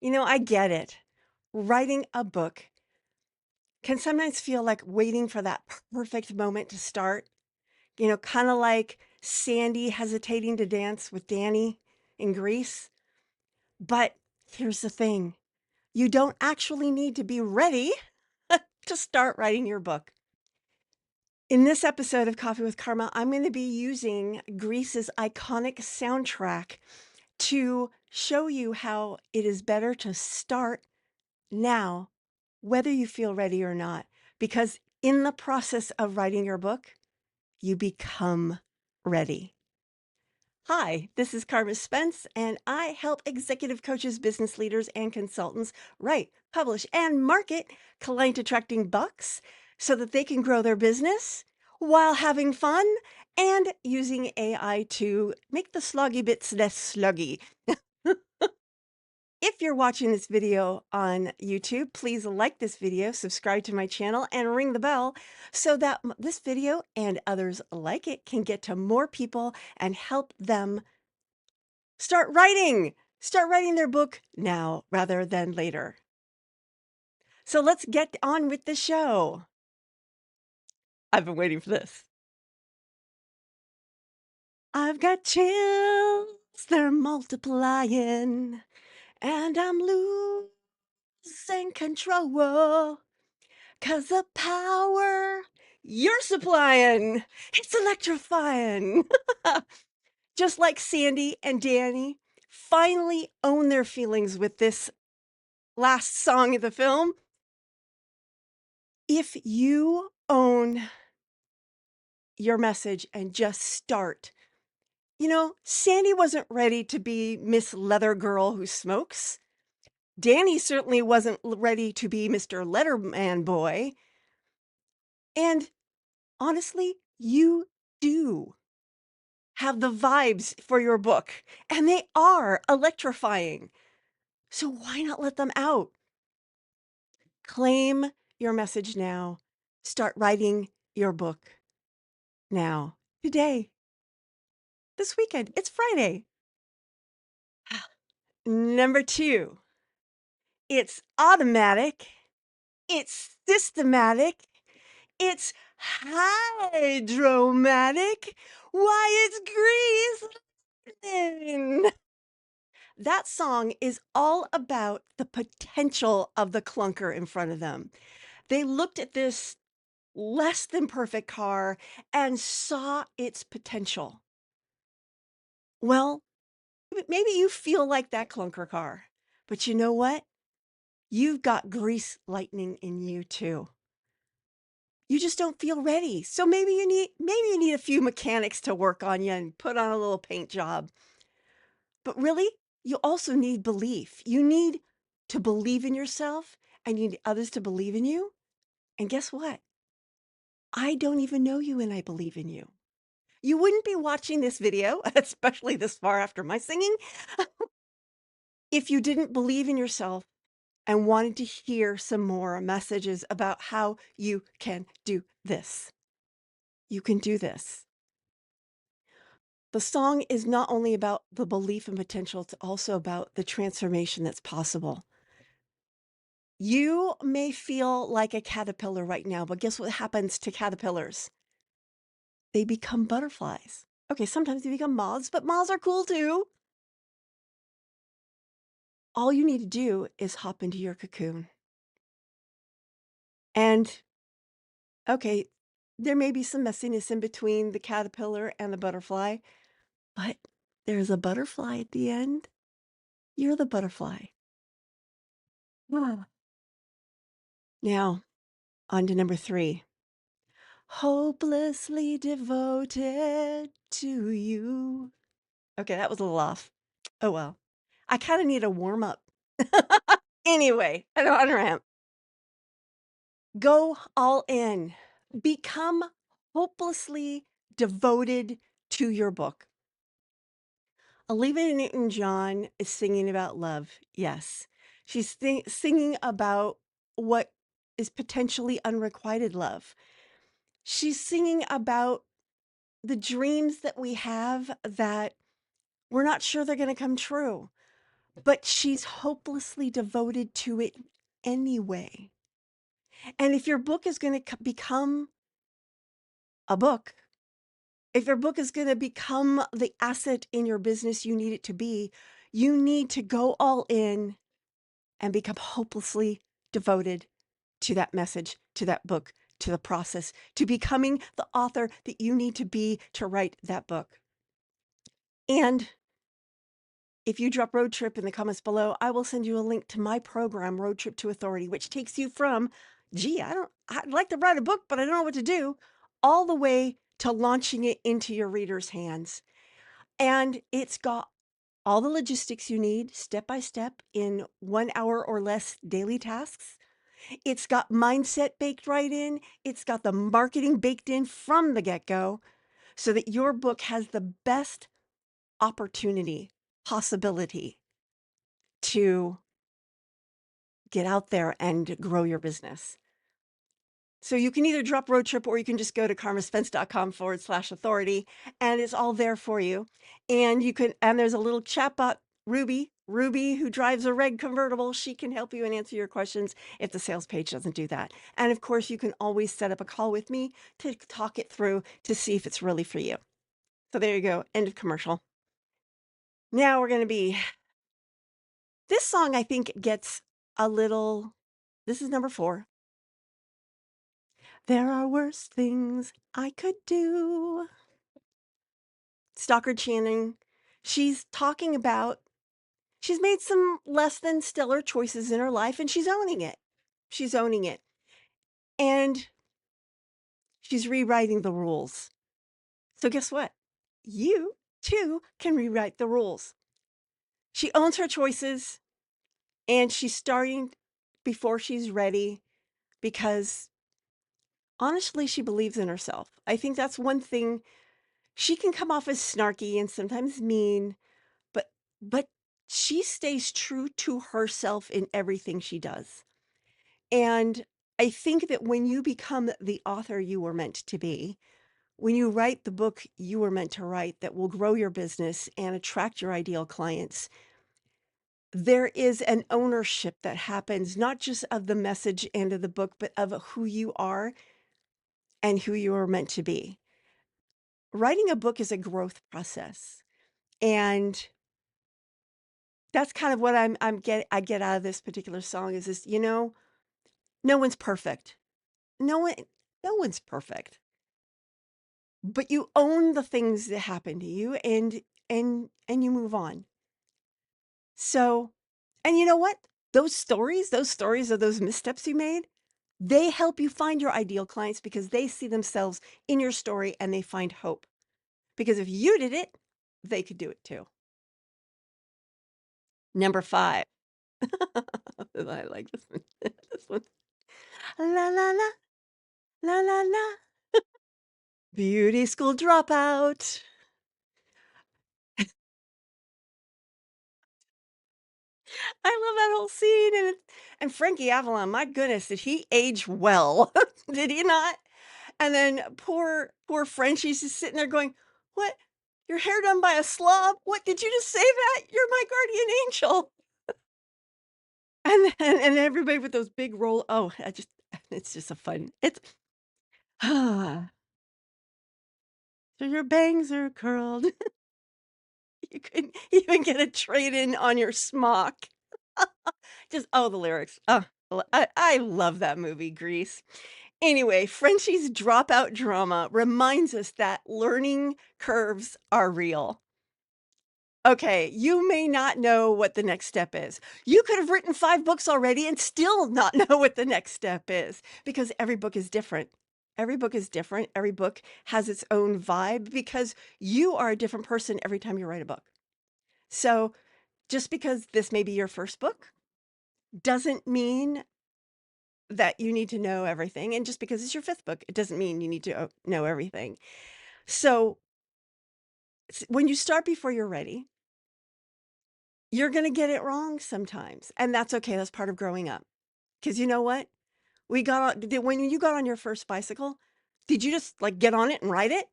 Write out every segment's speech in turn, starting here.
I get it. Writing a book can sometimes feel like waiting for that perfect moment to start, kind of like Sandy hesitating to dance with Danny in Greece. But here's the thing, you don't actually need to be ready to start writing your book. In this episode of Coffee with Karma, I'm going to be using Greece's iconic soundtrack to show you how it is better to start now, whether you feel ready or not. Because in the process of writing your book, you become ready. Hi, this is Carma Spence, and I help executive coaches, business leaders, and consultants write, publish, and market client attracting books so that they can grow their business while having fun and using AI to make the sloggy bits less sluggy. If you're watching this video on YouTube, please like this video, subscribe to my channel, and ring the bell so that this video and others like it can get to more people and help them start writing. Start writing their book now rather than later. So let's get on with the show. I've been waiting for this. I've got chills, they're multiplying, and I'm losing control. 'Cause the power you're supplying, it's electrifying. Just like Sandy and Danny finally own their feelings with this last song of the film. If you own your message and just start, Sandy wasn't ready to be Miss Leather Girl who smokes. Danny certainly wasn't ready to be Mr. Letterman Boy. And honestly, you do have the vibes for your book, and they are electrifying. So why not let them out? Claim your message now. Start writing your book now, today, this weekend. It's Friday. Number 2, it's automatic, it's systematic, it's hydromatic. Why, it's greased. That song is all about the potential of the clunker in front of them. They looked at this less than perfect car and saw its potential. Well, maybe you feel like that clunker car, but you know what? You've got grease lightning in you too. You just don't feel ready. So maybe you need a few mechanics to work on you and put on a little paint job. But really, you also need belief. You need to believe in yourself and you need others to believe in you. And guess what? I don't even know you and I believe in you. You wouldn't be watching this video, especially this far after my singing, if you didn't believe in yourself and wanted to hear some more messages about how you can do this. You can do this. The song is not only about the belief and potential, it's also about the transformation that's possible. You may feel like a caterpillar right now, but guess what happens to caterpillars? They become butterflies. Okay, sometimes they become moths, but moths are cool too. All you need to do is hop into your cocoon. And okay, there may be some messiness in between the caterpillar and the butterfly, but there's a butterfly at the end. You're the butterfly. Ah. Now, on to number 3. Hopelessly devoted to you. Okay, that was a little off. Oh well. I kind of need a warm up. Anyway, I don't ramp. Go all in. Become hopelessly devoted to your book. Olivia Newton-John is singing about love. Yes. She's singing about what is potentially unrequited love. She's singing about the dreams that we have that we're not sure they're going to come true. but she's hopelessly devoted to it anyway. And if your book is going to become a book, if your book is going to become the asset in your business you need it to be, you need to go all in and become hopelessly devoted to that message, to that book, to the process, to becoming the author that you need to be to write that book. And if you drop road trip in the comments below, I will send you a link to my program, Road Trip to Authority, which takes you from, I'd like to write a book, but I don't know what to do, all the way to launching it into your readers' hands. And it's got all the logistics you need step by step in 1 hour or less daily tasks. It's got mindset baked right in. It's got the marketing baked in from the get-go so that your book has the best opportunity, possibility to get out there and grow your business. So you can either drop road trip or you can just go to carmaspence.com/authority and it's all there for you. And there's a little chatbot, Ruby, who drives a red convertible. She can help you and answer your questions if the sales page doesn't do that. And of course, you can always set up a call with me to talk it through to see if it's really for you. So there you go. End of commercial. Now we're going to be, this song I think gets a little, this is number 4. There are worse things I could do. Stockard Channing, she's talking about, she's made some less than stellar choices in her life and she's owning it. She's owning it. And she's rewriting the rules. So guess what? You too can rewrite the rules. She owns her choices and she's starting before she's ready because honestly, she believes in herself. I think that's one thing. She can come off as snarky and sometimes mean, but but she stays true to herself in everything she does. And I think that when you become the author you were meant to be, when you write the book you were meant to write that will grow your business and attract your ideal clients, there is an ownership that happens not just of the message and of the book, but of who you are and who you are meant to be. Writing a book is a growth process. And that's kind of what I get out of this particular song is this, no one's perfect. No one no one's perfect. But you own the things that happen to you and you move on. So, and you know what? Those stories of those missteps you made, they help you find your ideal clients because they see themselves in your story and they find hope. Because if you did it, they could do it too. Number 5. I like this one. This one. La la la, la la la. Beauty school dropout. I love that whole scene, and Frankie Avalon, my goodness, did he age well? Did he not? And then poor Frenchie's just sitting there going, "What? Your hair done by a slob? What, did you just say that? You're my guardian angel." And everybody with those big roll, oh, I just it's just a fun, it's so your bangs are curled. You couldn't even get a trade-in on your smock. Just oh, the lyrics. Oh, I love that movie, Grease. Anyway, Frenchie's dropout drama reminds us that learning curves are real. Okay, you may not know what the next step is. You could have written 5 books already and still not know what the next step is because every book is different. Every book is different. Every book has its own vibe because you are a different person every time you write a book. So just because this may be your first book doesn't mean that you need to know everything. And just because it's your 5th book, it doesn't mean you need to know everything. So when you start before you're ready, you're going to get it wrong sometimes. And that's okay. That's part of growing up. Because you know what? When you got on your first bicycle, did you just like get on it and ride it?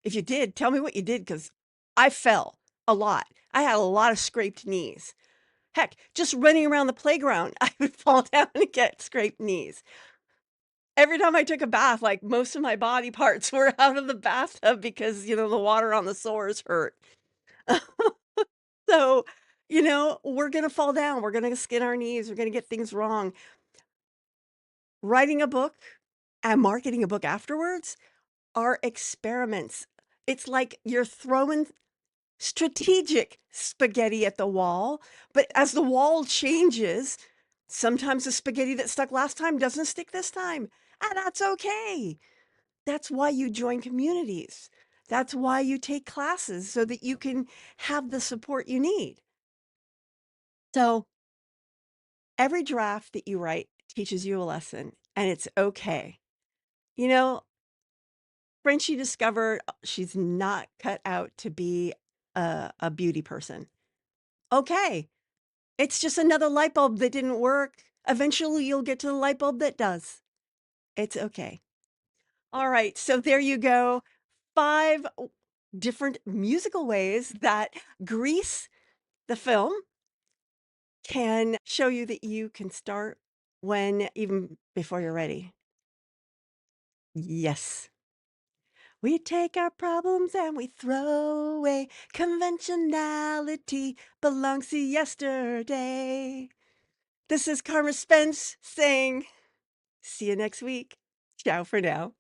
If you did, tell me what you did because I fell a lot. I had a lot of scraped knees. Heck, just running around the playground, I would fall down and get scraped knees. Every time I took a bath, like, most of my body parts were out of the bathtub because, the water on the sores hurt. So, we're gonna fall down, we're gonna skin our knees, we're gonna get things wrong. Writing a book and marketing a book afterwards are experiments. It's like you're throwing strategic spaghetti at the wall, but as the wall changes, sometimes the spaghetti that stuck last time doesn't stick this time, and that's okay. That's why you join communities. That's why you take classes so that you can have the support you need. So, every draft that you write teaches you a lesson, and it's okay. You know, Frenchie discovered she's not cut out to be a beauty person. Okay. It's just another light bulb that didn't work. Eventually, you'll get to the light bulb that does. It's okay. All right. So there you go. 5 different musical ways that Grease, the film, can show you that you can start when even before you're ready. Yes. We take our problems and we throw away. Conventionality belongs to yesterday. This is Carma Spence saying, see you next week. Ciao for now.